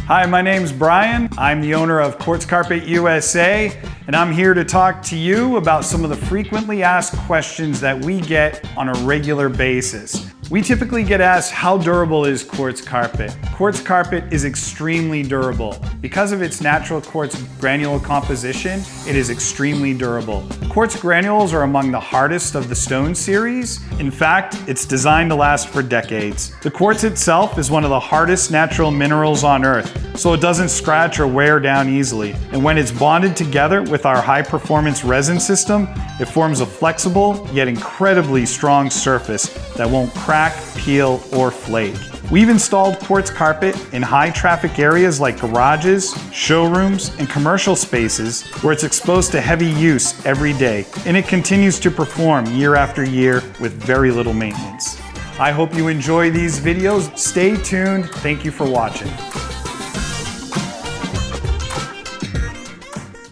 Hi, my name's Brian. I'm the owner of Quartz Carpet USA, and I'm here to talk to you about some of the frequently asked questions that we get on a regular basis. We typically get asked, how durable is quartz carpet? Quartz carpet is extremely durable. Because of its natural quartz granule composition, it is extremely durable. Quartz granules are among the hardest of the stone series. In fact, it's designed to last for decades. The quartz itself is one of the hardest natural minerals on Earth, so it doesn't scratch or wear down easily. And when it's bonded together with our high-performance resin system, it forms a flexible yet incredibly strong surface that won't crack, peel, or flake. We've installed quartz carpet in high traffic areas like garages, showrooms, and commercial spaces where it's exposed to heavy use every day, and it continues to perform year after year with very little maintenance. I hope you enjoy these videos. Stay tuned. Thank you for watching.